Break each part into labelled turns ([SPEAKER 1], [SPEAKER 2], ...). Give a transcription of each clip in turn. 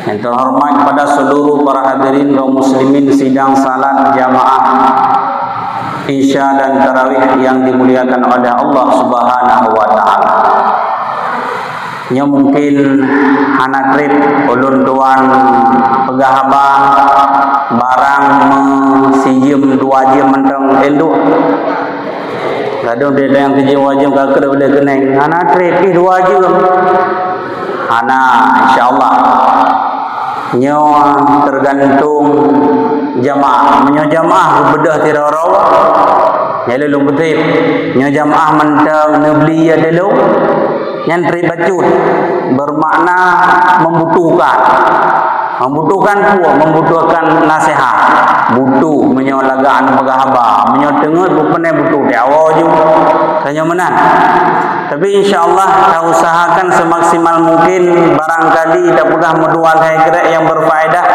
[SPEAKER 1] Yang terhormat kepada seluruh para hadirin kaum muslimin sidang salat jamaah Isya dan Tarawih yang dimuliakan oleh Allah Subhanahu wa taala. Nya mungkin anak trip ulun tuan pegahaba barang sijim 2 jam mentang elok. Kadang dia yang 7 jam kakak boleh kenang. Anak trip 2 jam. Anak insyaallah nyo tergantung jamaah. Menyo jamaah bedah tiraraw. Ya lalu betul. Nyo jamaah mentang nebli ya dulu. Nyantri bacut bermakna membutuhkan membutuhkan nasihat, butuh menyolagaan pegahaba, menyodengar bukannya butuh dakwah juga kanya menan. Tapi insyaallah kita usahakan semaksimal mungkin barangkali kita pegang modal haikrek yang berfaedah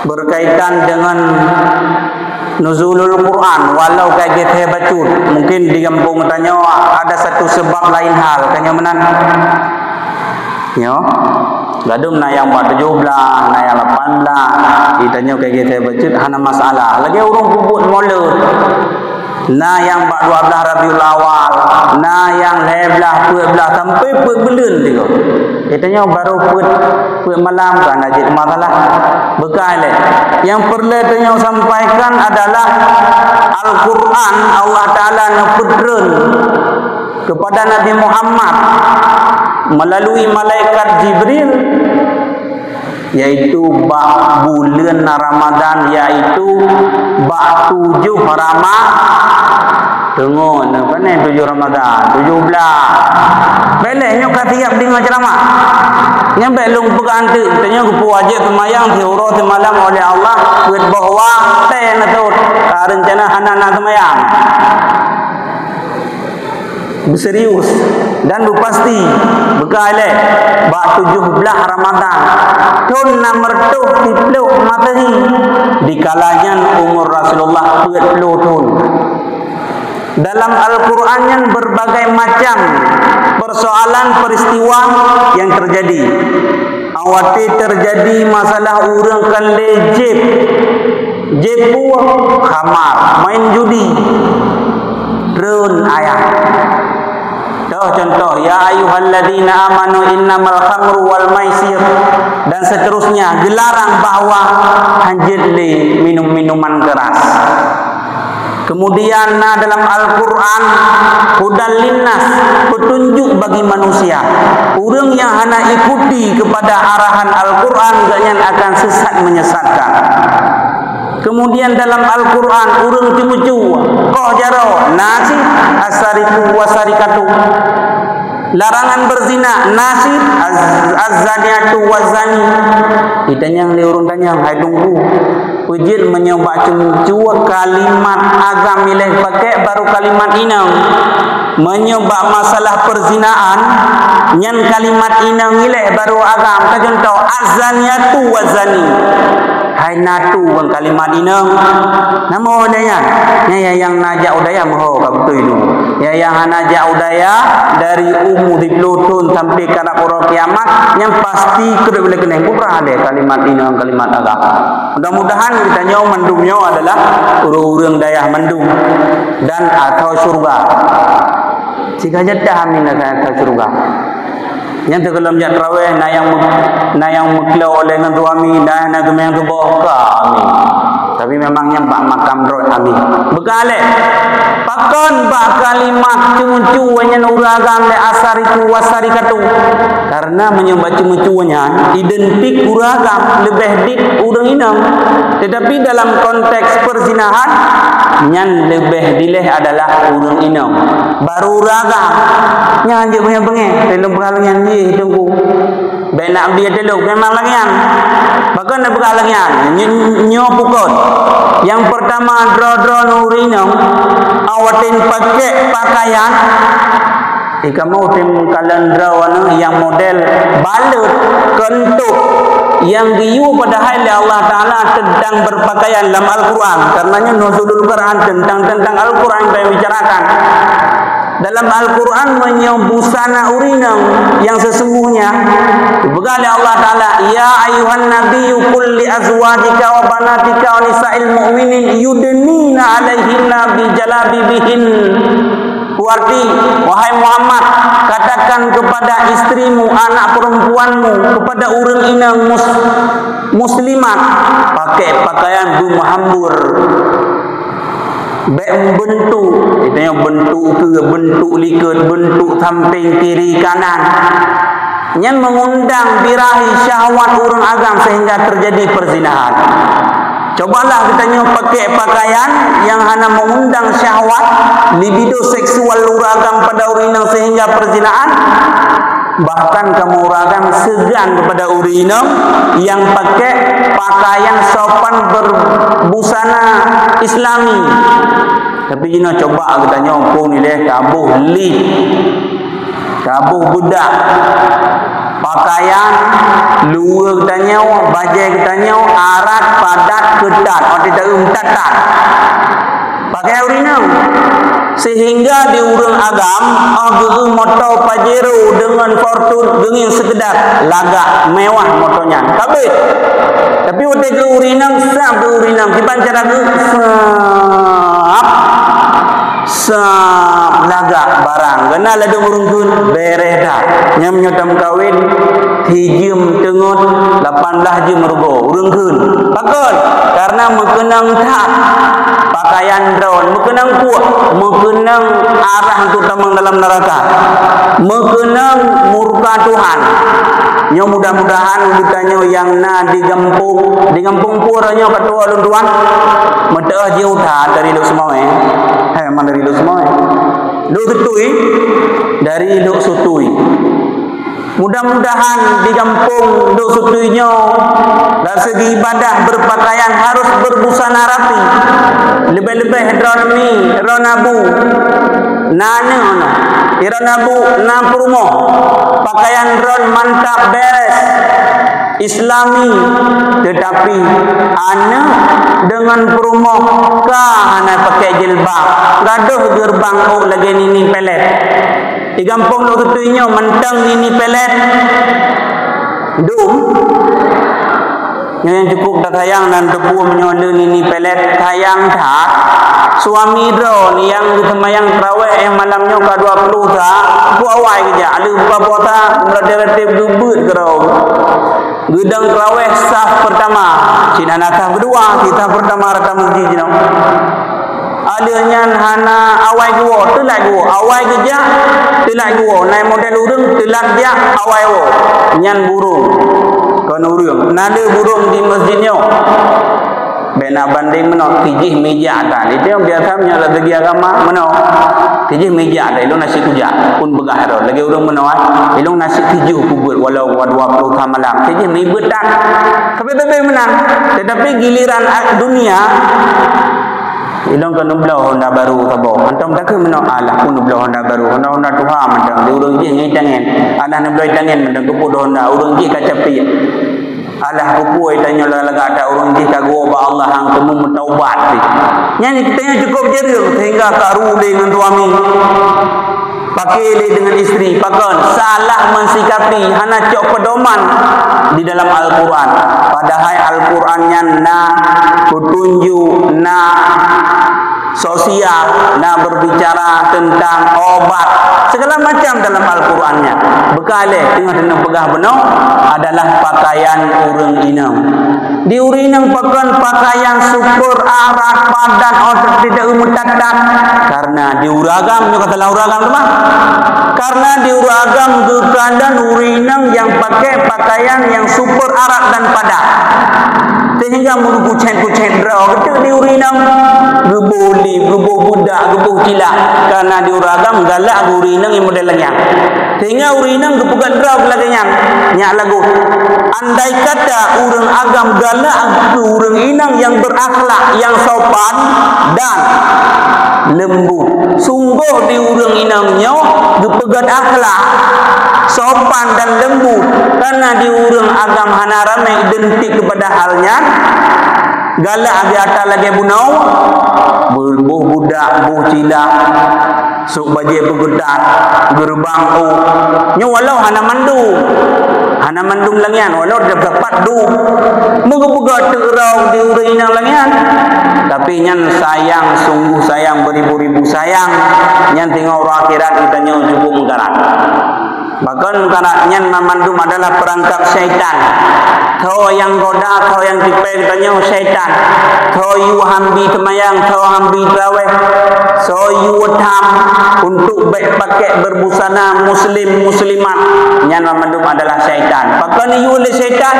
[SPEAKER 1] berkaitan dengan nuzulul Quran. Walau kayak gitu bacut mungkin di kampung tanya ada satu sebab lain hal kanya menan yo gadum na yang 17 na yang 18 ditanya kayak gitu bacut hana masalah lagi urung puput maulud na yang 12 Rabiul Awal na yang 11 sampai bulan tiga ditanya baru put malam kan ajit masalah bekal yang perlu tanya sampaikan adalah Al-Quran Allah Ta'ala nepudrun kepada Nabi Muhammad melalui malaikat Jibril yaitu bak bulan Ramadan yaitu bak 7 Ramadan. Tengok apa ni 7 Ramadan 17 beleknya katiap dengar ceramah nyampe long pegang tu tanya ku wajib semayang diurus semalam oleh Allah buat bahwa ten atau rencana anak-anak semayang serius dan pasti bekale bak 17 Ramadan tahun nomor 70 Masehi di kalanya umur Rasulullah 40 tahun. Dalam Al-Quran yang berbagai macam persoalan peristiwa yang terjadi. Awati terjadi masalah orang kan lejep jepu khamar main judi run ayat. Contoh ya ayyuhalladzina amanu innamal khamru wal maisir dan seterusnya dilarang bahwa anjir li minum-minuman keras. Kemudian dalam Al-Quran hudal linnas petunjuk bagi manusia. Orang yang hanya ikuti kepada arahan Al-Quran ganyan akan sesat menyesatkan. Kemudian dalam Al-Quran urang cucu koh jaro nasi asariku wasarikatu larangan berzina nasi az-zaniatu wazani ditanya li urang tanya hai tunggu ujil menyoba cucu kalimat agam milih pakai baru kalimat inang menyoba masalah perzinaan nyan kalimat inang milih baru agam contoh az-zaniatu wazani hai natu bang kalimat inang namo adanya ya yang najak udaya moho ka betul itu ya yang najak udaya dari umur 10 tahun sampai kana pura kiamat yang pasti kudu boleh kena pura ada kalimat inang kalimat agak mudah-mudahan kita nyau mendumnya adalah urang-urang dayah mendum dan atau surga jika jedah amin ke surga. Yang terkelam jat raweh na yang meklau oleh dengan suami dah na gemeng tu bawah amin. Tapi memangnya bak makam roh amin. Bekale pakon bak kalimat cucu nya uragam le asariku wasarikatu. Karena menyembah cucu-nya identik uragam lebih dik urang inang. Tetapi dalam konteks perzinahan nyan lebih dileh adalah urang inang. Baru uragam nya anjir punya bengeng telung pengalangan ni tunggu baik nak dia telung memang langian bahkan nak buka langian nyo pukul yang pertama dro nurinam awatin pakai pakaian kamu tim kalendrawan yang model balut kentuk yang diu padahal Allah Ta'ala tentang berpakaian dalam Al-Quran karenanya nuzulul Quran tentang Al-Quran yang bicarakan dalam Al-Quran menyebusana urinang yang sesungguhnya berkali Allah Ta'ala ya ayuhan nabiyyu qul li azwajika wa banatika wa nisa'il mu'minin yudnina 'alaihinna bi jalabibihin. Arti, wahai Muhammad, katakan kepada istrimu, anak perempuanmu, kepada urang inang muslimat, pakai pakaian berhambur, bentuk, itu bentuk ke bentuk liket, bentuk samping kiri kanan, yang mengundang birahi syahwat urang agam sehingga terjadi perzinahan. Cobalah kita pakai pakaian yang hanya mengundang syahwat, libido seksual uragam pada urinang sehingga perzinahan. Bahkan kamu uragam segan kepada urinang yang pakai pakaian sopan berbusana Islami. Tapi jina coba kita nyopong ni deh kabuh li, kabuh budak. Pakaian luar katanya, baju katanya arat padat ketat, atau tidak tatat. Pakai urinang sehingga di urang agam agak motor Pajero dengan Fortune dengan sekedar lagak mewah motonya kabeh. Tapi waktu ke urinang sab urinang kiban cara ke sab lagak barang kena lada urungkeun beres dah nya menyotam kawin hijim tengut 18 jam mergo urungkeun pakon karena mekenang tak pakaian drone mekenang kuat mekenang arah untuk tamang dalam neraka mekenang murka Tuhan. Nyo mudah-mudahan ditanya yang na digampung puranya ketua lunduan medeh jauh dah dari lu semua mana dari lu semua lu sutui dari lu sutui mudah-mudahan digampung lu sutuinya dari segi ibadah berpakaian harus berbusana rapi lebih-lebih ronabu nana Iranabu na perumoh pakaian ron mantap beres Islami tetapi anak dengan perumoh kah anak pakai jilbab gaduh gerbang oh lagi nini pelet di kampung lo ketuinya mentang nini pelet dum yang cukup dah sayang dan tepu menyola nini pelet sayang tak suami drone yang semayang terawih yang malamnya ke 20 tak aku awal kerja ada beberapa tak relatif gebut kerau gedang terawih saf pertama cina nakah kedua kita pertama rata masjid you know. Adanya hana awal gua telak gua awal kerja telak gua naik model urung telak dia awal gua nyan burung kan urung nada burung di masjidnya bena banding menok tijih meja tak itu yang biasa menyala lagi agama menok tijih meja tak ilung nasi kujak pun begah dah lagi orang menok ilung nasi tijih kubur walau 20 malam tijih mebet tak tapi menang tetapi giliran dunia ilung kan nublau Honda baru kabo antum tak ke menok alah pun nublau Honda baru Honda Tuhan mentang di urang je ngai tangan alah nublau tangan mentang ke Honda urang je kacapi alah kupui tanya laga ada orang jika gua ba Allah hang temu mentaubat ni. Nyanyi kita cukup jeru sehingga tak ruli dengan suami. Pakai dengan isteri, pakon salah mensikapi hana cok pedoman di dalam Al-Quran. Padahal Al-Qurannya na petunjuk na sosial na berbicara tentang obat segala macam dalam Al-Qurannya. Bekale tengah pegah benar adalah pakaian urang inang. Di urinang pakaian super arat padan otak tidak umutatat karena diuragam katalah uragam tu mah. Karena diuragam keadaan urinang yang pakai pakaian yang super arat dan padat. Sehingga merubucen-bucen draw gitu di urinang geboli, gebuh budak, gebuh cilak karena diuragam galak urinang yang modelnya. Sehingga urinang gepugat draw belakangnya. Nyak lagu. Andai kata urang agam galak urang inang yang berakhlak, yang sopan dan lembut. Sungguh di urang inangnya gepegat akhlak, sopan dan lembut. Karena di urang agam hana ramai identik kepada halnya galak agi atas lagi bunau buh budak buh cilak sok baju bergedak gerbang nya walau hana mandu hana mandum langian walau dapat du moga-moga terau di urina langian tapi nyan sayang sungguh sayang beribu-ribu sayang nyan tengok orang akhirat kita nyo cukup mengkarat bahkan mengkarat nyan mandum adalah perangkap syaitan kau yang goda kau yang tipe kita nyo syaitan kau yu hambi temayang kau hambi traweh so yu tham untuk baik pakai berbusana muslim muslimat nyan mandum adalah syaitan bahkan yu oleh syaitan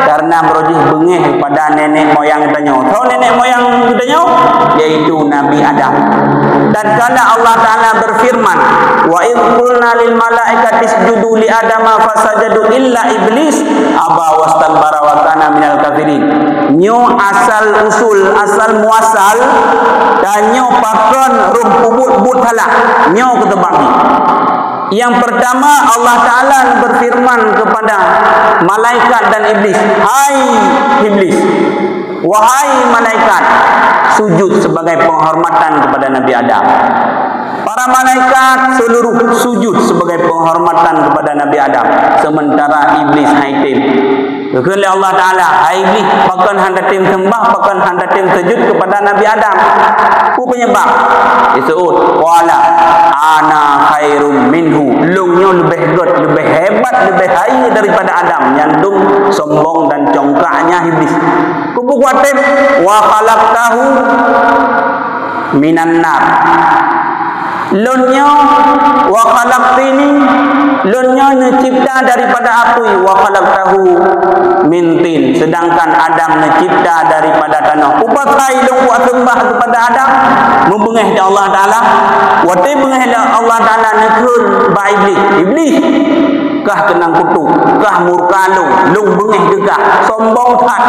[SPEAKER 1] karena merujih bengih kepada nenek moyang kita nyo kau nenek moyang kita nyo yaitu Nabi Adam dan karena Allah Ta'ala berfirman wa idh qulna lil malaikati isjudu li adama fasajadu illa iblis aba wastakbara wa kana minal kafirin nyo asal usul asal muasal dan nyo pakon ruh kubut but halak nyo ketebaki yang pertama Allah Ta'ala berfirman kepada malaikat dan iblis hai iblis wahai malaikat sujud sebagai penghormatan kepada Nabi Adam para malaikat seluruh sujud sebagai penghormatan kepada Nabi Adam sementara iblis haitim oleh Allah Ta'ala hai iblis bahkan handa tim sembah bahkan handa tim sujud kepada Nabi Adam apa penyebab disebut wala ana khairum minhu lungnya lebih god lebih hebat lebih hai daripada Adam nyandung sombong dan congkaknya iblis kubu kuatin wa khalaqtahu minan nar lunnya wa khalaqtini lunnya mencipta daripada api wa khalaqtahu min tin sedangkan Adam mencipta daripada tanah upatai lung buat sembah kepada Adam membengih ke Allah Ta'ala wate bengih Allah Ta'ala nekun ba iblis kah kenang kutu kah murka lung bengih gegah sombong kah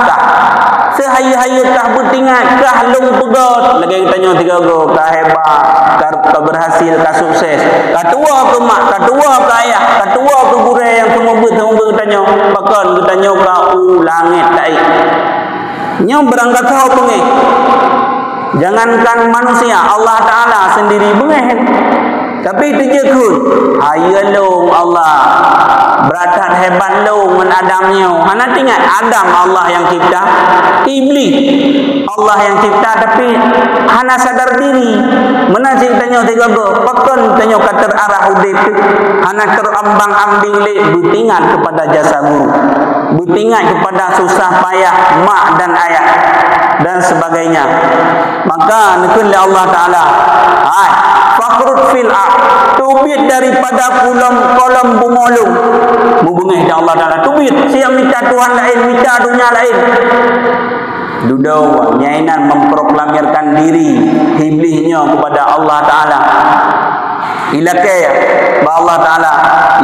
[SPEAKER 1] sehaya-haya kah bertingat kah lung pegot lagi tanya tiga go kah hebat kah berhasil kah sukses kah tua ke mak kah tua ke ayah kah tua ke gure yang semua tanya bahkan tanya kah langit taik nyom berangkat kau bengih jangankan manusia Allah Ta'ala sendiri bengih tapi terjekut hayalung Allah beratat hebat long men Adamnya hana ingat Adam Allah yang cipta iblis Allah yang cipta tapi hana sadar diri mana ceritanya tiga go pakon tanya kata arah udip hana terambang-ambing le butingan kepada jasa guru butingan kepada susah payah mak dan ayah dan sebagainya maka nekun Allah Ta'ala hai fakrut fil tubit daripada kolam bumolung mubengih dan Allah Ta'ala tubit siap minta Tuhan lain minta dunia lain dudau nyainan memproklamirkan diri iblisnya kepada Allah Ta'ala ilakaya ba Allah Ta'ala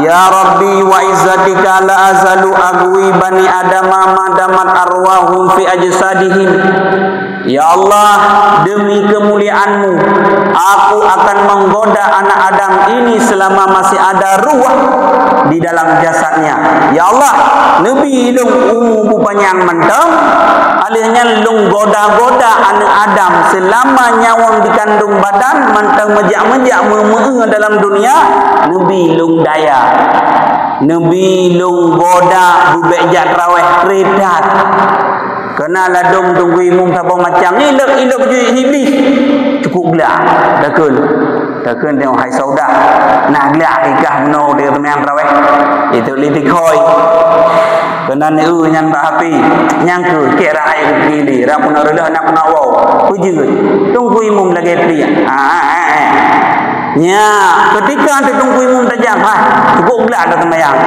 [SPEAKER 1] ya Rabbi wa izzatika la azalu agwi bani adama madamat arwahum fi ajsadihim ya Allah demi kemuliaanmu aku akan menggoda anak Adam ini selama masih ada ruh di dalam jasadnya ya Allah Nabi lung umur panjang mentang alihnya lung goda-goda anak Adam selama nyawang dikandung badan mentang mejak-mejak memeeng dalam dunia Nabi lung daya Nabi lung goda bubek jak raweh redat kena ladung tunggu imum apa macam ni ilok je iblis cukup gelak dakun tengok hai saudah nah gelak ikah meno dia teman raweh itu litikoi kena ni nyan ba api nyang ke kira ai gili ra pun ora nak nak wow pujud tunggu imum lagi pri nya ketika anda tunggu imum tajam cukup gelak dah sembahyang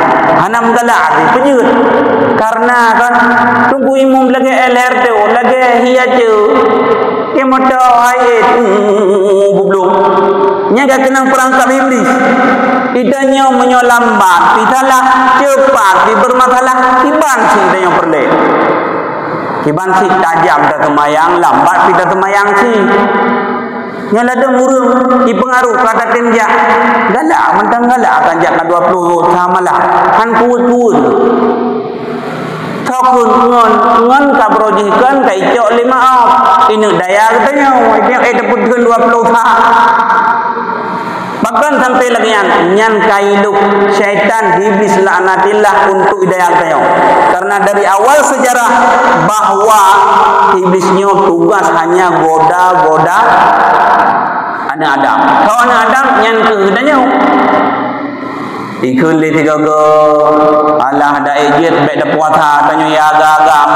[SPEAKER 1] hanam galak pujud karena kan tunggu imum lagi LR tu lagi hiya tu ke motor hai belum nya gak kenang perangkap iblis idanya menyolambat pitalah cepat di bermasalah kiban sih idanya perle kiban sih tajam dah sembahyang lambat pita sembahyang sih yang ada murung dipengaruh kata tenjak galak mentang galak akan jak 20 samalah kan kuat-kuat takun ngon kabrojikan kai cok 5 op ini daya katanya dia dapatkan 20 ha Bahkan sampai lagi nyan kailuk syaitan iblis laknatillah untuk hidayah tayo. Karena dari awal sejarah bahwa iblisnya tugas hanya goda-goda anak Adam. Kalau anak Adam nyan kehendaknya ikun li tiga go alah ada ejit baik dah puasa tanya ya agak-agak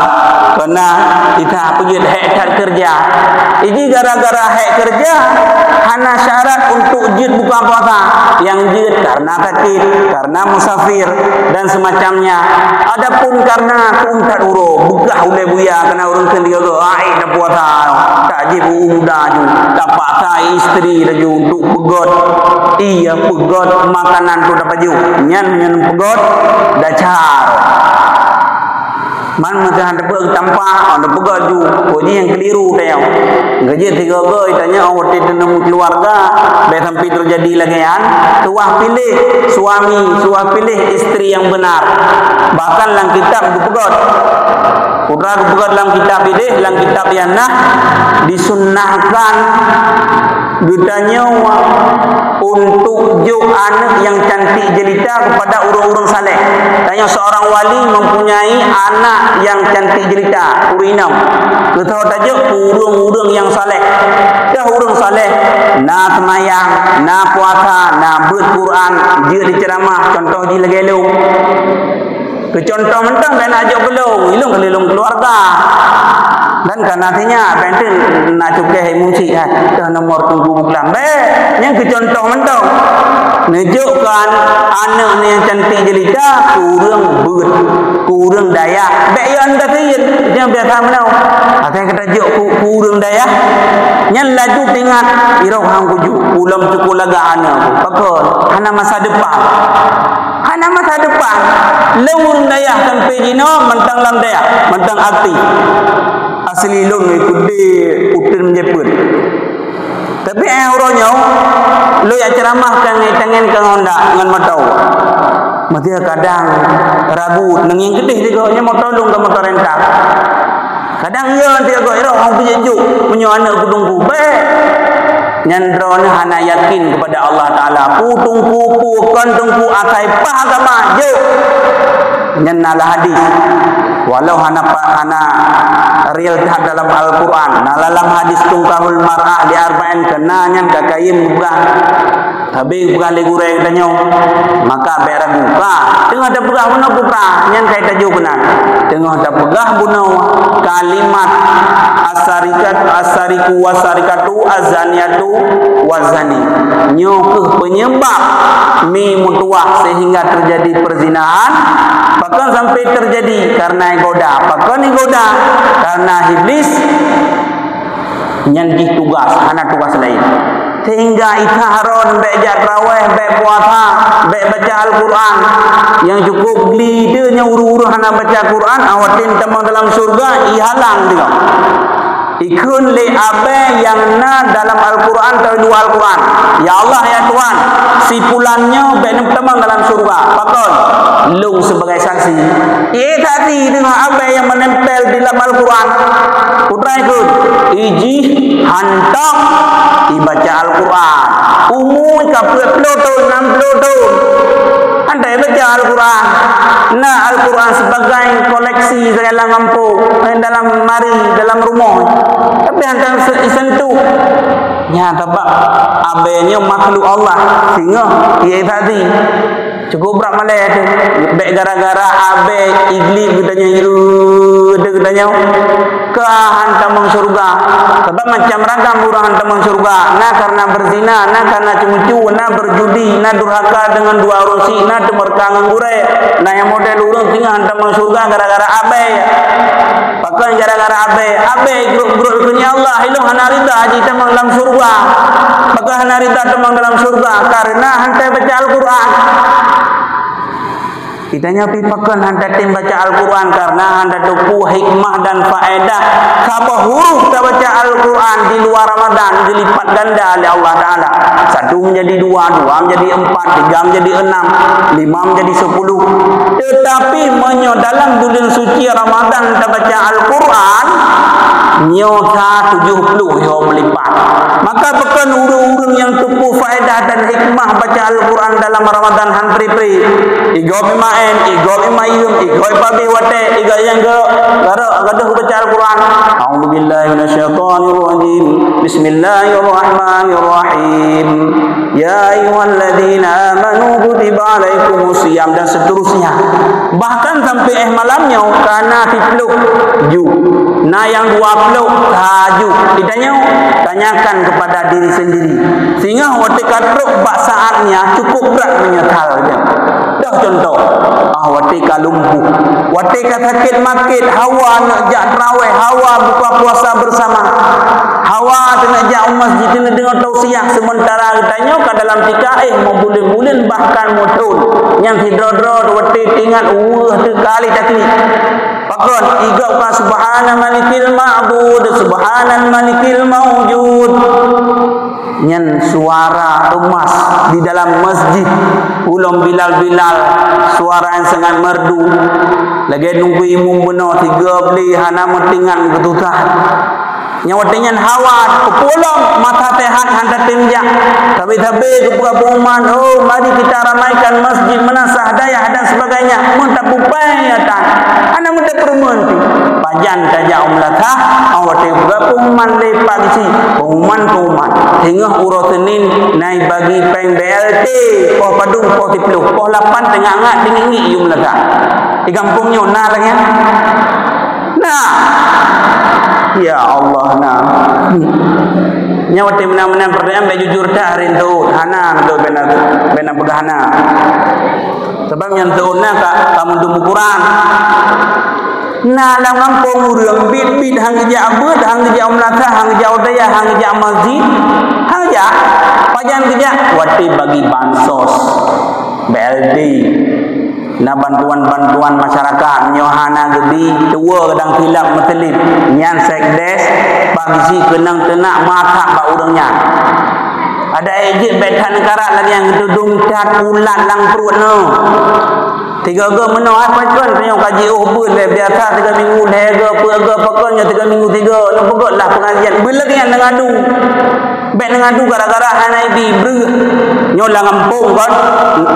[SPEAKER 1] kena kita pergi hek kerja ini gara-gara hek kerja hana syarat untuk jid buka puasa yang jid karena sakit karena musafir dan semacamnya adapun karena keuntat uro buka ule buya kena urung kendia go ai dah puasa tak jid muda ju dapat sai isteri dah ju untuk pegot iya pegot makanan tu dapat ju nyan pegot dacar man macam ada peg tampak ada pegot ju koji yang keliru tayau gaji tiga go tanya awak tidak keluarga dah sampai terjadi lagi kan tuah pilih suami pilih isteri yang benar bahkan dalam kitab pegot putra pegot dalam kitab ini dalam kitab yang disunnahkan ditanya untuk jo anak yang cantik jelita kepada urang-urang saleh. Tanya seorang wali mempunyai anak yang cantik jelita, urinam. Kita tajuk urang-urang yang saleh. Dah urang saleh, na semayang, na puasa, na berquran, dia diceramah, contoh di legelo. Kecontoh mentang dan ajak belum, ilung keluarga. Dan kanatinya penting nak cukai musik dah nomor tunggu bulan yang kecontoh mentong menunjukkan anak ni yang cantik jelita kurang daya baik yang katakan yang biasa menau atau kata jok kurang daya yang laju tingat irau hang kuju ulam cukup laga anak pakon hana masa depan lewung daya sampai jino mentang lam daya mentang aktif asli long ikut di putin menjeput tapi orangnya lo ya ceramah kan tangan ke Honda dengan matau dia kadang ragu nang yang gede juga nya mau tolong ke motor rentak kadang iya dia go iro hang pujuk punya anak kudungku baik nyandrone hana yakin kepada Allah taala putungku kandungku akai pah agama je nyenalah hadis walau hana real dalam Al-Quran dalam hadis tungkahul mar'ah di arba'in kenanya kakayim buka tapi buka legure tanya maka berak buka tengah ada pegah bunuh buka nyan kait tajuk benar tengah ada pegah bunuh kalimat asariku wasarikatu azaniatu wazani nyokeh penyebab mi mutuah sehingga terjadi perzinahan bahkan sampai terjadi karena goda karena iblis nyanjih tugas anak tugas lain sehingga itharon bejat raweh be puasa be baca Al-Quran yang cukup lidenya uru-uru hana baca Quran awatin temang dalam surga ihalang juga ikun li abe yang na dalam Al-Quran atau dua Al-Quran ya Allah ya Tuhan si pulannya benuk temang dalam surga pakon lu sebagai saksi tadi dengan abe yang menempel di dalam Al-Quran putra ikut iji hantam dibaca Al-Quran umur 40 tahun 60 tahun andai baca Al-Quran nah Al-Quran sebagai koleksi segala mampu dalam mari dalam rumah tapi hantar sentuh nyata pak abenya makhluk Allah sehingga ia tadi cukup berat malah tu baik gara-gara abe igli katanya katanya ke hantamang surga sebab macam ragam orang hantamang surga nah karena berzina nah karena cumucu nah berjudi nah durhaka dengan dua urusi nah demerka ngangure nah yang model urang tinggal hantamang surga gara-gara abe bahkan gara-gara abe grup dunia Allah ilmu hanarita haji tamang dalam surga bahkan hanarita tamang dalam surga karena hantai baca Al-Quran kita nyapi pakan handa tim baca Al-Quran karena handa duku hikmah dan faedah sabah huruf kita baca Al-Quran di luar Ramadan dilipat ganda oleh Allah Ta'ala 1 menjadi 2, 2 menjadi 4, 3 menjadi 6, 5 menjadi 10 tetapi dalam bulan suci Ramadan kita baca Al-Quran nyota 70 yang melipat Maka bukan urung-urung yang tupu faedah dan hikmah baca Al-Quran dalam Ramadan han pri-pri. Igo main, igo mayum, igo pabi wate, igo yang gaduh baca Al-Quran. A'udzubillahi minasyaitonirrajim. Bismillahirrahmanirrahim. Ya ayyuhalladzina amanu kutiba alaikumusiyam dan seterusnya. Bahkan sampai malamnya karena 30 ju. Nah yang 20 tahaju. Tanyakan kepada diri sendiri. Sehingga waktu katruk bak saatnya cukup berat menyekal dia. Dah contoh. Waktu lumpuh. Waktu sakit makit, hawa nak jak terawih, hawa buka puasa bersama. Hawa nak jak masjid kena dengar tausiah sementara katanya ke dalam tikaih membulan-bulan bahkan mutun. Yang hidrodrod waktu ingat tu kali takli. Pakon iga ka subhana malikil ma'bud subhanal malikil mawjud. Nyan suara emas di dalam masjid ulum bilal-bilal suara yang sangat merdu lagi nunggu imum benar 3 beli hana mentingan betutah nyawatinya hawa kepulong mata tehat hantar tinjak tapi-tapi kebuka pengumuman mari kita ramaikan masjid menasah dayah dan sebagainya muntah pupayatan anda muntah permunti pajan tajak umlatah awati kebuka pengumuman lepak si pengumuman hingga urut Senin naik bagi peng BLT poh padung poh 10 poh 8 tengah ngat tinggi umlatah di kampungnya nah lagi nah ya Allah nah nyawati menang-menang pertanyaan baik jujur dah hari itu hana tu bena begahana sebab yang tu nak kamu tunggu Quran nah dalam kampung urang bit hang kerja abad hang kerja umlaka hang kerja udaya hang kerja masjid hang kerja pajan kerja wati bagi bansos BLD na bantuan-bantuan masyarakat nyohana gedi tua kadang hilap metelip nyan sekdes pagisi kenang tenak matak bak urangnya ada ejek betan negara lagi yang itu dungcat ulat lang perut no 3 ga meno apa kan tanya kaji ubun le biasa 3 minggu lega pega pakonnya 3 minggu 3 no pegotlah pengajian belag yang ngadu bet ngadu gara-gara hanai di breu nyola ngampung kan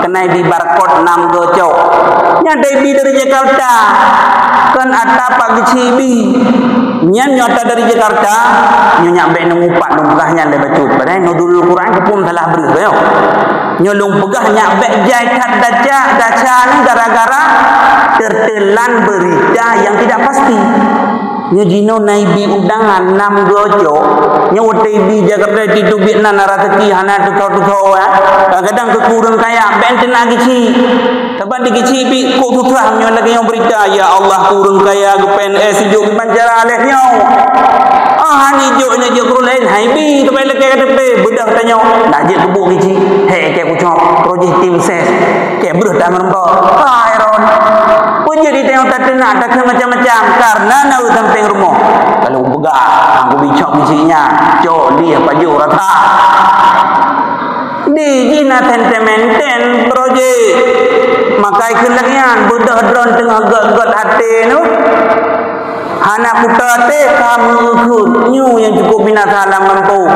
[SPEAKER 1] kenai di barcode 6 gocok nya dari Jakarta kan atap pagi cibi nyan nyota dari Jakarta nyonya bet ngupat numpahnya le becut padahal nodul Quran kepun salah breu yo nyolong pegah nyak bet jaikat daca ni gara-gara tertelan berita yang tidak pasti nyajino naibi undangan 6 gocok nyawati di Jakarta itu bitna narateki hana tuto kadang kekurang kaya benten lagi ci teban di gici bi kok tutrah nyo lagi yang berita ya Allah kurang kaya ke PNS juk pancara alehnya hani juk nya juk lain haibi tebai lagi kata pe budak tanya nak je kebuk gici he ke kucok projek tim ses ke beruh dah merempo iron pun jadi tengok tak kena tak macam-macam karena nak samping rumah kalau begak aku bicok gicinya cok dia paju rata di jina ten projek makai kelagian budak drone tengah got hati tu hana putar te kamu ikut nyu yang cukup binasa alam mampu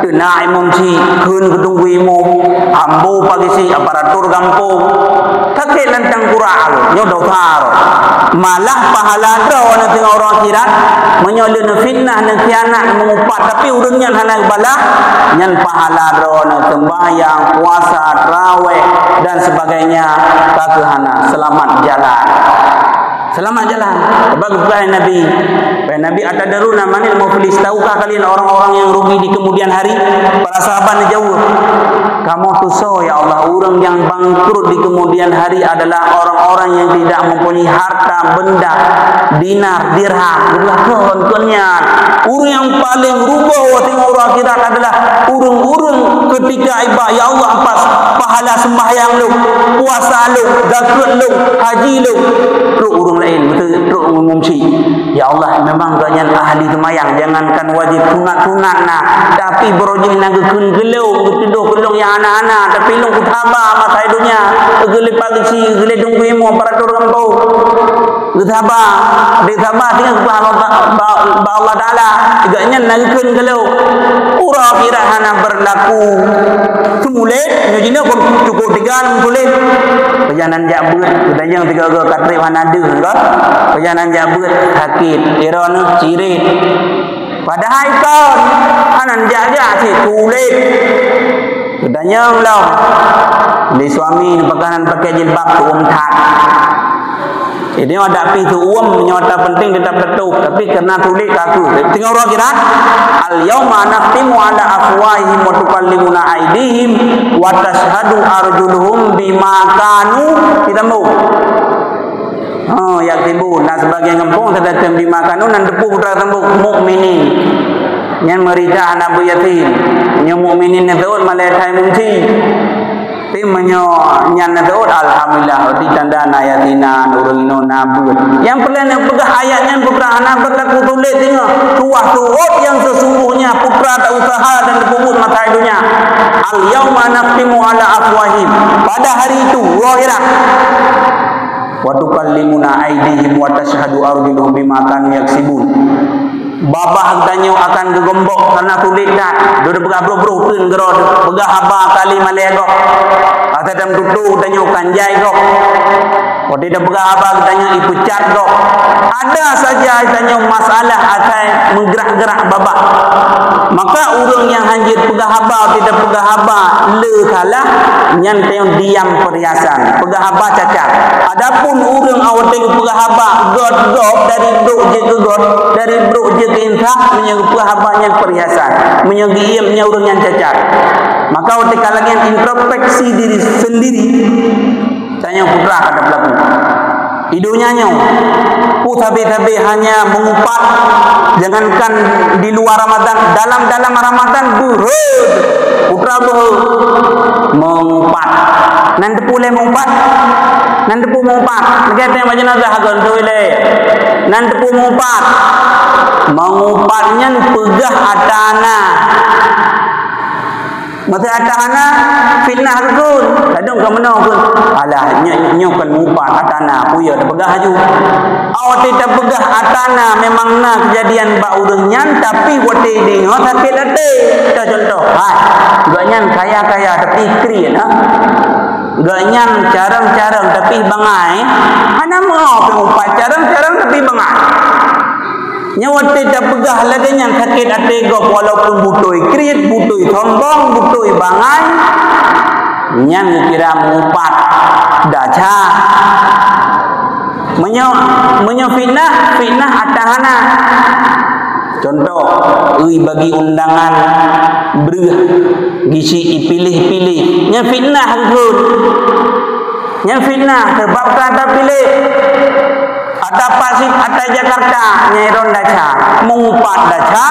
[SPEAKER 1] kena imam si kun ketunggu imam ambo pagi si aparatur kampung takut lantang Quran nyu dotar malah pahala do na tengah orang akhirat menyolin fitnah dan khianat mengupat tapi urangnya hana balah nyan pahala do na sembahyang puasa tarawih dan sebagainya kakehana selamat jalan sebab kepada Nabi atadaruna manil muflis tahukah kalian orang-orang yang rugi di kemudian hari para sahabat jauh kamu tuso ya Allah orang yang bangkrut di kemudian hari adalah orang-orang yang tidak mempunyai harta benda dinar dirham konnya orang yang paling rubuh tengok orang akhirat adalah urung-urung ketika ibadah ya Allah pas pahala sembahyang lu puasa lu zakat lu haji lu urung lain betul umum si Ya Allah, memang ganyan ahli semayang, jangankan wajib sunat-sunat nah, tapi berojil nak gelau tidur kelong yang anak-anak, tapi long kutaba masa dunia, gele pagi gele tunggu imo para turun bau. Kutaba, ditaba tinggal ba Allah Taala, gaknya nak gelau. Ura kira hana berlaku semulit, nyujina pun cukup tiga mulit. Perjalanan jabut, kita yang tiga katrik hana ada kan? Perjalanan jabut sakit, iron cirit. Padahal ikon, anan jaga si tulit. Kita yang lah, di suami pakanan pakai jilbab tu umtat. Ini ada api tu menyota penting tetap betul, tapi kena tulis kaku. Tengok orang kira al-yauma naftimu ala afwahihim wa tukallimuna aydihim wa tashhadu arjuluhum bima kanu kita mau. Yang timbul nah sebagian kampung terdapat bima kanu nan depu putra tembuk mukminin. Yang merida anak yatim, yang mukminin itu malaikat mungsi. Timnya nyan itu alhamdulillah di tanda ayatina nurun ino nabut. Yang perlu yang pegah ayatnya putra anak berlaku tulis tengok tuah tuot yang sesungguhnya putra tak usaha dan dipubut mata dunia. Al yauma naftimu ala afwahim. Pada hari itu wahira wa tukallimuna aydihim wa tashhadu arjuluhum bima kanu yaksibun. Babah tanya akan gegembok karena tulis dah. Dia pegah bro pun gerod pegah haba kali malego. Atau dalam tutu tanya kanjai kok. Waktu dia pegah haba tanya ipucat kok. Ada saja tanya masalah akan menggerak-gerak babah. Maka orang yang hanjit pegah haba tidak pegah haba le kalah nyan tayong diam perhiasan. Pegah haba cacat. Adapun orang awak tengok pegah haba god dari bro je ke god dari bro je intah menyebut habanya perhiasan menyegi ia orang yang cacat. Maka ketika lagi introspeksi diri sendiri tanya putra kata pelaku hidupnya nyaw tabi-tabi hanya mengupat, jangankan di luar Ramadan, dalam Ramadan buhud putra buhud mengupat nanti pula mengupat nanti pun mengupat negara yang macam nazah agon tuile nanti pun mengupatnya pegah atana masa atana fitnah kun kadang ke mana pun alah nyokan mengupat atana puya dah pegah haju awak tidak pegah atana memang na kejadian bak urangnya tapi wate dengar sakit hati dah contoh gaknya kaya tapi kri nah gaknya jarang tapi bangai mana mau pengupat jarang tapi bangai nyawa tidak pegah lagi yang sakit hati gop walaupun butoi krit butoi sombong butoi bangai nyang kira mengupat daca menyo fitnah atahana contoh bagi undangan berah gisi pilih-pilih nya fitnah hangkut nya fitnah sebab kata pilih ada Pasir, ada Jakarta, nyiron daca, mengupat daca,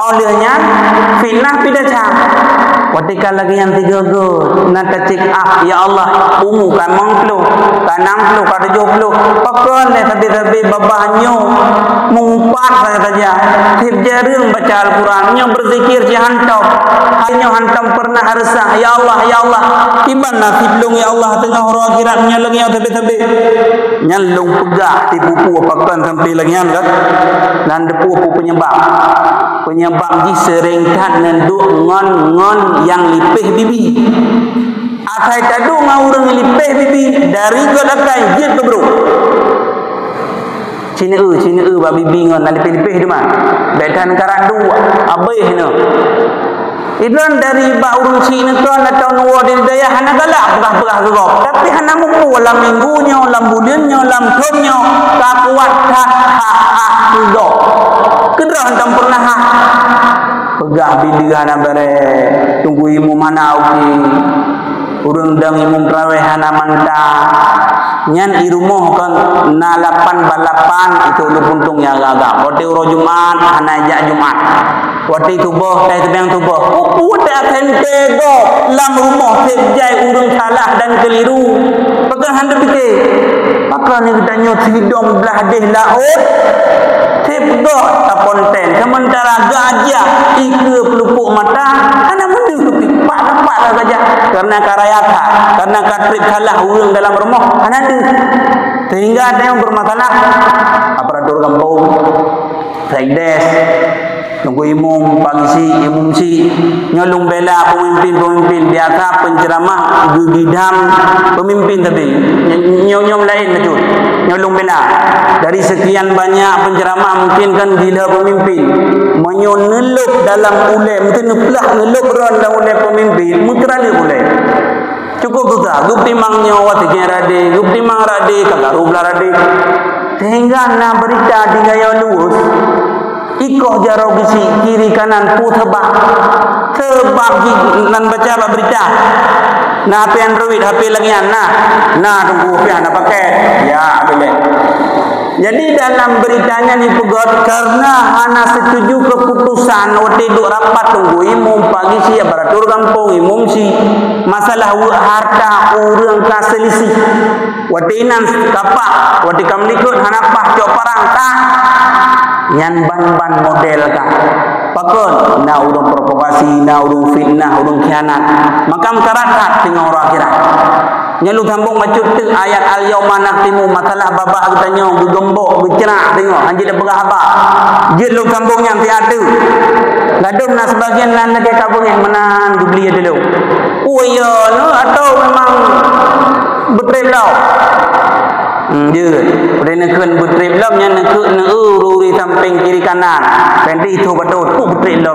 [SPEAKER 1] olehnya fitnah pidaca. Ketika lagi yang tiga go, nanti cek ya Allah, kan mengplu, kan 60, kan 70, pakon le tapi babahnya mengupat saja. Tip jarang baca Al-Quran, nyo berzikir si hantam, hanya hantam pernah harsah, ya Allah, iban nasib long ya Allah tengah orang akhiratnya lagi yang tapi nyalung pegah tipu pakon sampai lagi kan, dan depu penyebab ji seringkan nenduk ngon yang lipih bibi akai tadu ngaurang lipih bibi dari godakai jit bro Cina ba bibi ngon lipih di mana bedan karat dua abai no idon dari ba urang Cina tu atau nuwa di daya hana galak pegah gegop tapi hana mupu lam minggunya lam bulannya lam tahunnya tak kuat gegop kedrah hantam pernah pegah bidigana bare tunggu imu mana uki urang dang imu praweh hana manta nyan irumuh kan na 8 balapan itu lu puntung ya gagak bote uro Jumat hana ja Jumat Wati tubuh, tai tebang tubuh. Upu tak tente go. Lam rumah tejai urung salah dan keliru. Pakai handa fikir. Pakai ni tanya hidung belah deh laut. Tebak tak konten. Sementara gajah ika pelupuk mata. Hana benda lebih. Pak lah gajah. Karena karayata. Karena katrip salah urung dalam rumah. Hana ada. Sehingga ada yang bermasalah. Aparatur kampung. Sekdes. Tunggu imum si nyolong bela pemimpin biasa penceramah gegidam pemimpin tadi nyom lain lanjut nyolong bela dari sekian banyak penceramah mungkin kan gila pemimpin menyonelup dalam ulai mungkin neplah nelup ron dalam ulai pemimpin mutrali ulai cukup tu tak gup timang nyawa tiga rade gup timang rade kagaru belah rade sehingga nak berita di gaya luas ikoh jaro gisi kiri kanan pu tebak nan baca berita nah HP Android HP lagian nah tunggu HP nak pakai ya boleh. Jadi dalam beritanya ni pegot karena hana setuju keputusan waktu duk rapat tunggu imum pagi si aparatur kampung imum si masalah harta urang ka selisih waktu inan kapak waktu kamlikut hana pah cok parang tak nyan ban model kah pakon na urung provokasi na urung fitnah urung khianat makam karakat tengok orang akhirat nyalu sambung macut tu ayat al yauma naqtimu masalah babak kita nyong gegembok gecerak tengok anjir dah berah apa je lu sambung yang tiada gadum nak sebagian nan nak kabung yang menan dibeli dulu oh ya no atau memang betrem lau je boleh nekun betrem lau nya nekun ururi samping kiri kanan pendi itu betul tu betrem lau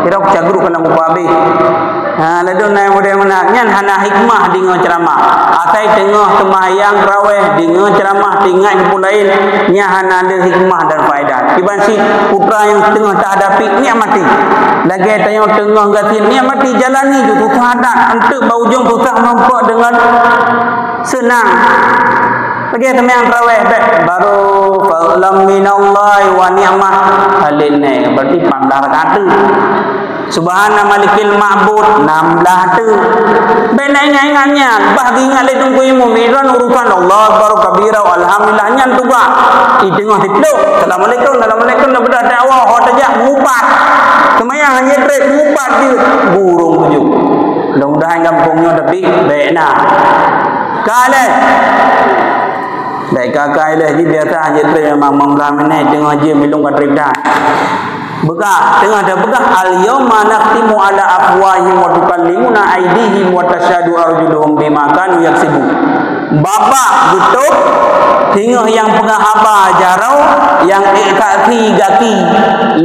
[SPEAKER 1] kira cagru kana muka habis lalu naik model mana nyan hana hikmah dengan ceramah atai tengah sembahyang raweh dengan ceramah tinggal pun lain nya hana ada hikmah dan faedah iban si putra yang tengah tak hadapi niat mati lagi tanya tengah gati niat mati jalani tu susah ada untuk baujung susah nampak dengan senang lagi sembahyang raweh baru falam minallahi wa ni'mah halin ni berarti pandar kata Subhana malikil ma'bud 16 tu. Benai ingat-ingatnya, bagi ingat le tunggu imum iran urusan Allah baru kabira alhamdulillah nyan tu ba. I tengah tipluk. Assalamualaikum nak berdak dakwah hot aja ngupat. Semayang hanya trek ngupat dia burung tujuh. Mudah-mudahan kampungnya tapi baik nah. Kale baik kakak lah ni biasa hanya trek memang membelah menit tengah je milung kat trek dah. Begah tengah ada begah al yauma naqtimu ala afwahihim wa tukallimuna aydihim wa tashhadu arjuluhum bima kanu yaksibun baba gutuk tengah yang pengah haba jarau yang kaki gaki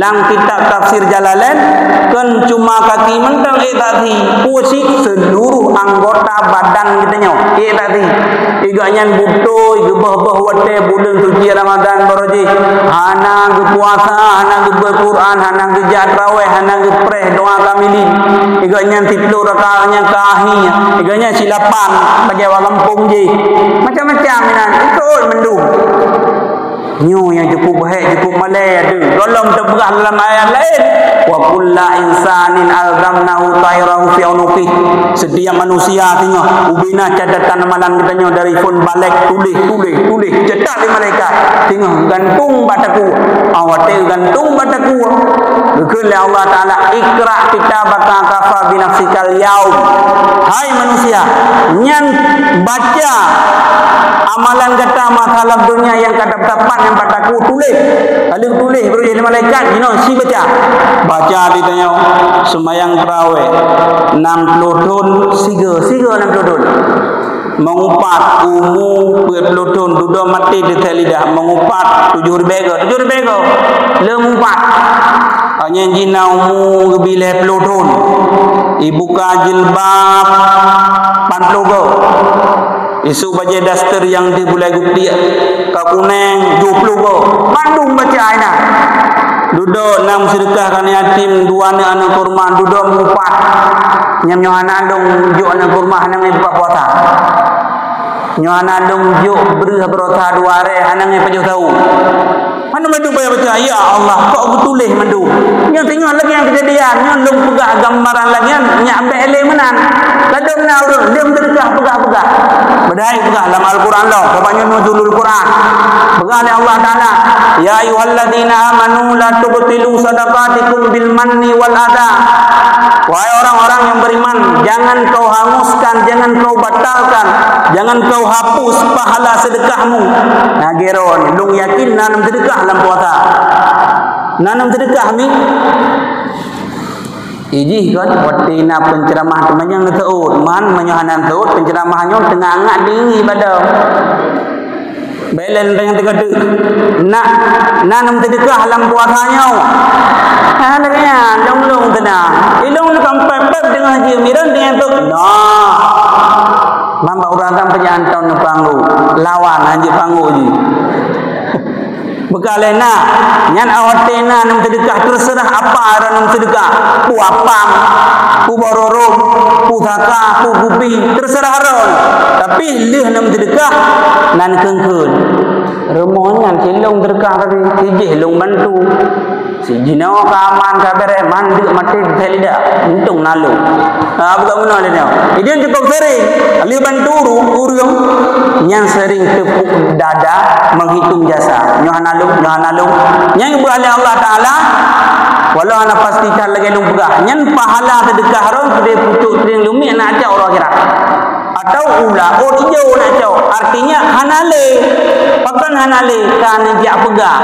[SPEAKER 1] lang kitab tafsir Jalalain kan cuma kaki mentang tadi pusik seluruh anggota badan kitanya tadi iganyan butuh gebah-bah wate bulan suci Ramadan baroji hana puasa hana Quran hanang gejat raweh hanang gepreh doa kamilin iganya tiplu rakaatnya kahnya iganya silapan bagi orang kampung je macam-macam minan itu mendung nyu yang cukup baik cukup malai ada golong terberah dalam ayat lain wa kullu insanin alzamnahu tayrahu fi unuqi setiap manusia tengok ubina catatan amalan katanya dari phone balik tulis cetak di malaikat tengok gantung bataku awate gantung bataku kepada Allah Taala ikra kitabaka kafa bi nafsikal yaum hai manusia nyan baca amalan kata masalah dunia yang kata tepat yang padaku tulis kalau tulis baru jadi malaikat si baca ditanya sembahyang tarawih 60 tahun siga 60 tahun mengupat umu 20 tahun duduk mati di lidah mengupat 7 bego le mengupat hanya jina umu gebileh 10 tahun ibuka jilbab 40 go isu baca daster yang di bulai gupti ka kuneng 20 go Bandung baca aina duduk nang sedekah kan yatim dua anak kurma duduk mengupat nyam anak dong juk anak kurma nang buka puasa nyam anak dong juk beri berota dua hari nang paju tahu Mana madu bayar baca, ya Allah, kok aku tulis madu. Yang tengok lagi yang kejadian, yang long pegah gambaran lagi, yang ambil eleh menan. Lalu mana orang, dia mendekah pegah-pegah. Berdaya pegah dalam Al-Quran lah. Bapaknya nuzulul Quran. Pegah oleh Allah Ta'ala. Ya ayuhalladzina amanu la tubtilu sadaqatikum bil manni wal adha. Wahai orang-orang yang beriman, jangan kau hanguskan, jangan kau batalkan, jangan kau hapus pahala sedekahmu. Nah geron, long yakin nanam sedekah dalam puasa. Nanam sedekah ni. Iji kan watina penceramah temannya ngeteut, man menyohanan teut penceramahnya tengah angat dingi badau. Belen dengan tegak nak nanam sedekah dalam puasanya. Halnya long tenang. Ilong nak pepep dengan haji miran dengan tu. Nah. Mamba orang sampai jantau na panggu. Lawan haji panggu je. Bekalena nyan awatena nam sedekah terserah apa ara nam sedekah. Pu apam, pu bororo, pu thaka, pu gupi terserah aron. Tapi leh nam sedekah nan keungkeun. Remonyan cilong sedekah tadi hijih long bantu. Si jinawa kaman kabere mandi mati thelida untung nalu. Bukan benar dia. Idian cukup sering ali bantu urung yang sering tepuk dada menghitung jasa. Nyoh nalu yang boleh Allah Taala walau ana pastikan lagi lung pegah nyan pahala sedekah ron gede pucuk tring lumi nak acak orang kira. Atau ulah hijau nak acak. Artinya hanale. Pakan hanale kan jak pegah.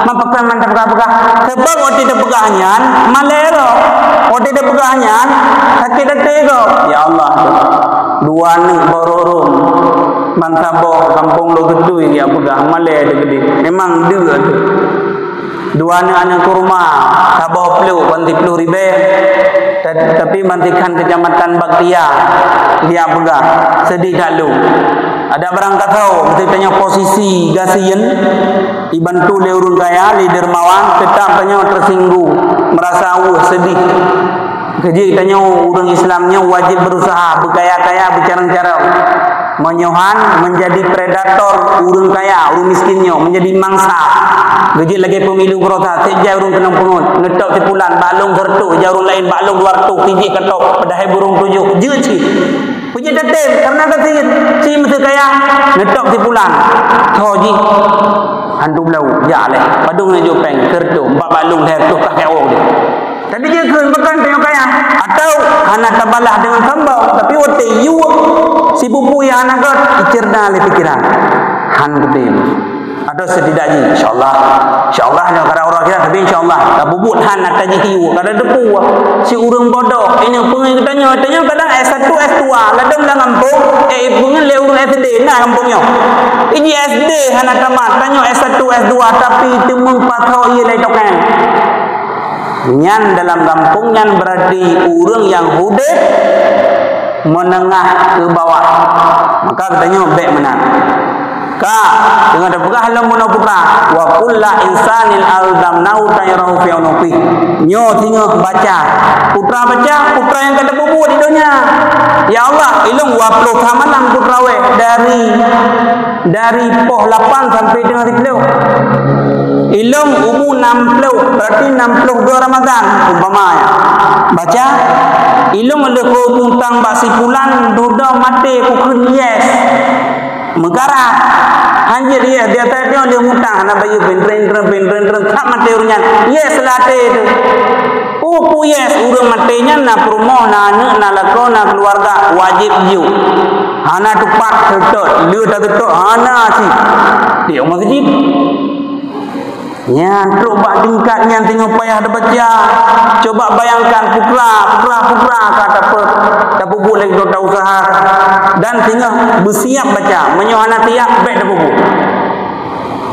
[SPEAKER 1] Mapakan mantap pegah. Sebab waktu dia pegahnya malero. Waktu dia pegahnya sakit tego. Ya Allah. Dua ni bororum. Mantabo kampung lo gedui ya pegah male de gede. Memang dia tu. Dua ni hanya kurma. Sabah pelu banti pelu ribe. Tapi mantikan kecamatan Baktia dia pegah. Sedih dulu. Ada barang tahu mesti tanya posisi gasien dibantu oleh urun kaya li dermawan tetap tanya tersinggung merasa sedih. Keji tanya urun Islamnya wajib berusaha berkaya-kaya bercara-cara menyohan menjadi predator urun kaya urun miskinnya menjadi mangsa. Keji lagi pemilu kerota sejak urun kena pungut ngetok tipulan balung gertu jauh lain balung 200 tinggi ketok pedahai burung tujuh je punya datem karena kata si mesti kaya netok tipulan thoji hantu belau ja leh padung ne jopeng kertu empat balung her tu pakai orang dia tapi dia keun bekan tengok kaya atau hana tabalah dengan sambau tapi wote yu si bubu yang anak got dicerna le pikiran han gedem ada setidaknya insyaallah yang kada orang kira tapi insyaallah tak bubut han nak tanya hiu kada depu si urang bodoh ini pengen tanya kadang S1 S2 ladang dalam kampung pengen le urang SD nah kampungnya ini SD han tamat tanya S1 S2 tapi temung patho ia le token nyan dalam kampung nyan berarti urang yang hudud menengah ke bawah maka katanya baik menang dengan terpegah halam muna putra wa kulla insanil alzamnahu tayrahu fi unuqi nyo tengok baca putra yang kada bubu di dunia ya Allah ilung 20 hamalan putra we dari poh 8 sampai dengan 10 ilung umur 60 berarti 62 Ramadan umpamanya baca ilung ada hutang bak sipulan duda mati kukun yes megara hanya dia tanya dia hutang nak bayar ben tak mati urunyan yes late tu yes urang matinya na perumoh na anak na lako na keluarga wajib ju hana tupat tetot lu dah tetot hana si dia masjid ya coba tingkatnya tengok payah ada baca coba bayangkan pukra kata tak bubu lagi tak usaha dan tengok bersiap baca menyohana tiap baik dah bubu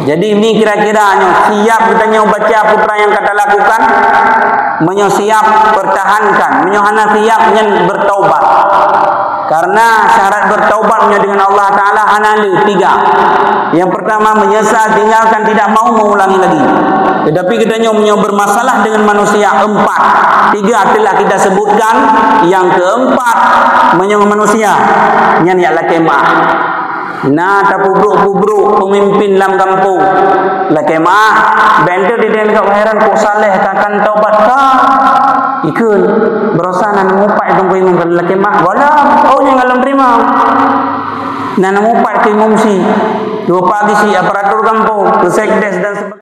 [SPEAKER 1] jadi ini kira-kiranya siap kita baca putra yang kata lakukan siap pertahankan menyohana siap bertaubat karena syarat bertaubatnya dengan Allah Ta'ala hanya 3. Yang pertama menyesal tinggalkan tidak mau mengulangi lagi. Tetapi katanya bermasalah dengan manusia 4. 3 telah kita sebutkan. Yang keempat menyong manusia yang ialah kemah. Nah, tak pubruk pemimpin dalam kampung. Laki mah, benda di dalam kewahiran kok saleh takkan taubat kah? Ikut berusaha nak mupai tunggu imam kalau laki mah, wala, oh yang alam terima. Nak mupai ke imam si, 2 pagi si aparatur kampung, ke sekdes dan sebagainya.